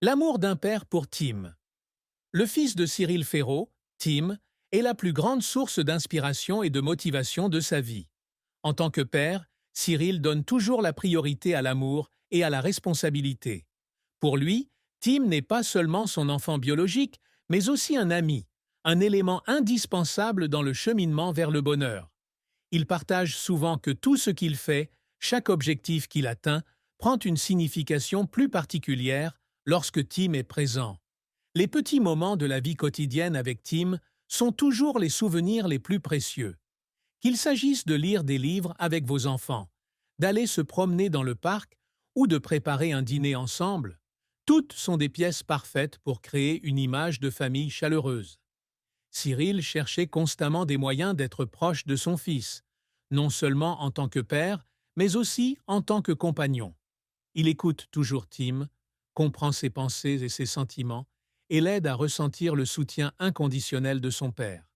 L'amour d'un père pour Tim. Le fils de Cyril Ferraud, Tim, est la plus grande source d'inspiration et de motivation de sa vie. En tant que père, Cyril donne toujours la priorité à l'amour et à la responsabilité. Pour lui, Tim n'est pas seulement son enfant biologique, mais aussi un ami, un élément indispensable dans le cheminement vers le bonheur. Il partage souvent que tout ce qu'il fait, chaque objectif qu'il atteint, prend une signification plus particulière lorsque Tim est présent. Les petits moments de la vie quotidienne avec Tim sont toujours les souvenirs les plus précieux. Qu'il s'agisse de lire des livres avec vos enfants, d'aller se promener dans le parc ou de préparer un dîner ensemble, toutes sont des pièces parfaites pour créer une image de famille chaleureuse. Cyril cherchait constamment des moyens d'être proche de son fils, non seulement en tant que père, mais aussi en tant que compagnon. Il écoute toujours Tim, comprend ses pensées et ses sentiments, et l'aide à ressentir le soutien inconditionnel de son père.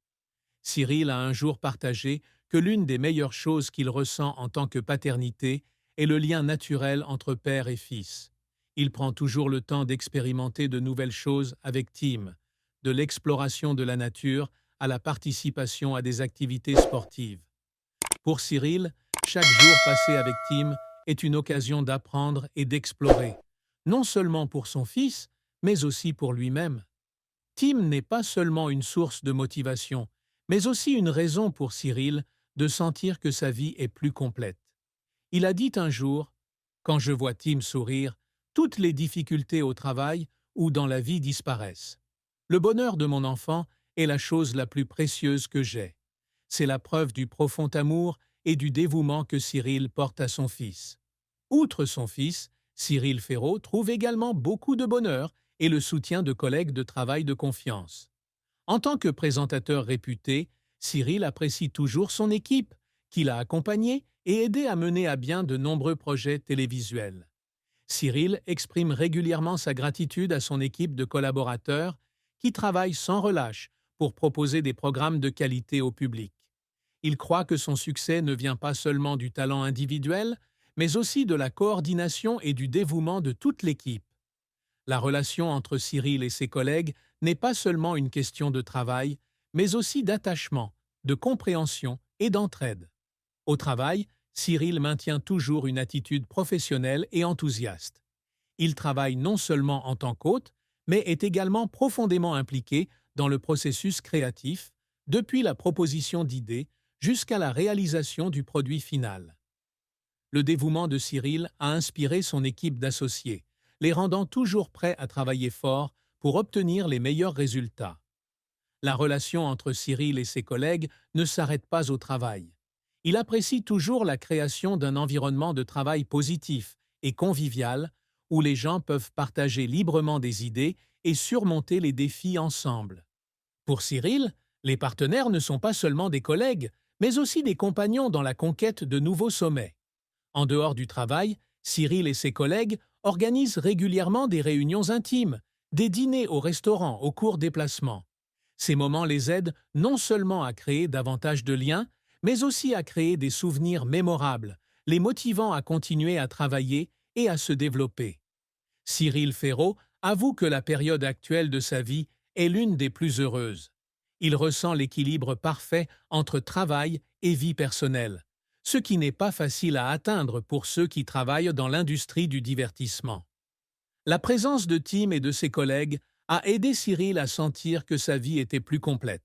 Cyril a un jour partagé que l'une des meilleures choses qu'il ressent en tant que paternité est le lien naturel entre père et fils. Il prend toujours le temps d'expérimenter de nouvelles choses avec Tim, de l'exploration de la nature à la participation à des activités sportives. Pour Cyril, chaque jour passé avec Tim est une occasion d'apprendre et d'explorer, non seulement pour son fils, mais aussi pour lui-même. Tim n'est pas seulement une source de motivation, mais aussi une raison pour Cyril de sentir que sa vie est plus complète. Il a dit un jour: « Quand je vois Tim sourire, toutes les difficultés au travail ou dans la vie disparaissent. Le bonheur de mon enfant est la chose la plus précieuse que j'ai. C'est la preuve du profond amour et du dévouement que Cyril porte à son fils. » Outre son fils, Cyril Ferraud trouve également beaucoup de bonheur et le soutien de collègues de travail de confiance. En tant que présentateur réputé, Cyril apprécie toujours son équipe, qu'il a accompagnée et aidé à mener à bien de nombreux projets télévisuels. Cyril exprime régulièrement sa gratitude à son équipe de collaborateurs qui travaillent sans relâche pour proposer des programmes de qualité au public. Il croit que son succès ne vient pas seulement du talent individuel, mais aussi de la coordination et du dévouement de toute l'équipe. La relation entre Cyril et ses collègues n'est pas seulement une question de travail, mais aussi d'attachement, de compréhension et d'entraide. Au travail, Cyril maintient toujours une attitude professionnelle et enthousiaste. Il travaille non seulement en tant qu'hôte, mais est également profondément impliqué dans le processus créatif, depuis la proposition d'idées jusqu'à la réalisation du produit final. Le dévouement de Cyril a inspiré son équipe d'associés, les rendant toujours prêts à travailler fort pour obtenir les meilleurs résultats. La relation entre Cyril et ses collègues ne s'arrête pas au travail. Il apprécie toujours la création d'un environnement de travail positif et convivial où les gens peuvent partager librement des idées et surmonter les défis ensemble. Pour Cyril, les partenaires ne sont pas seulement des collègues, mais aussi des compagnons dans la conquête de nouveaux sommets. En dehors du travail, Cyril et ses collègues organisent régulièrement des réunions intimes, des dîners au restaurant au court déplacement. Ces moments les aident non seulement à créer davantage de liens, mais aussi à créer des souvenirs mémorables, les motivant à continuer à travailler et à se développer. Cyril Ferraud avoue que la période actuelle de sa vie est l'une des plus heureuses. Il ressent l'équilibre parfait entre travail et vie personnelle, ce qui n'est pas facile à atteindre pour ceux qui travaillent dans l'industrie du divertissement. La présence de Tim et de ses collègues a aidé Cyril à sentir que sa vie était plus complète.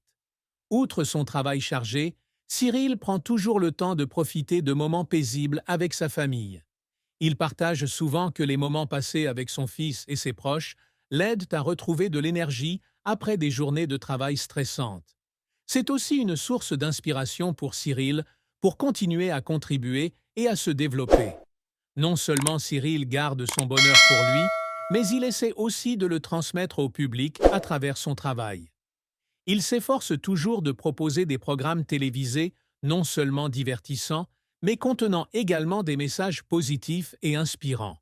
Outre son travail chargé, Cyril prend toujours le temps de profiter de moments paisibles avec sa famille. Il partage souvent que les moments passés avec son fils et ses proches l'aident à retrouver de l'énergie après des journées de travail stressantes. C'est aussi une source d'inspiration pour Cyril pour continuer à contribuer et à se développer. Non seulement Cyril garde son bonheur pour lui, mais il essaie aussi de le transmettre au public à travers son travail. Il s'efforce toujours de proposer des programmes télévisés non seulement divertissants, mais contenant également des messages positifs et inspirants.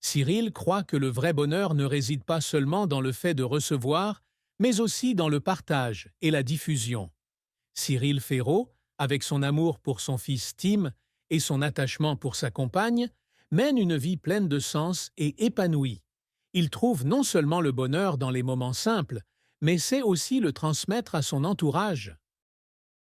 Cyril croit que le vrai bonheur ne réside pas seulement dans le fait de recevoir, mais aussi dans le partage et la diffusion. Cyril Ferraud, avec son amour pour son fils Tim et son attachement pour sa compagne, mène une vie pleine de sens et épanouie. Il trouve non seulement le bonheur dans les moments simples, mais sait aussi le transmettre à son entourage.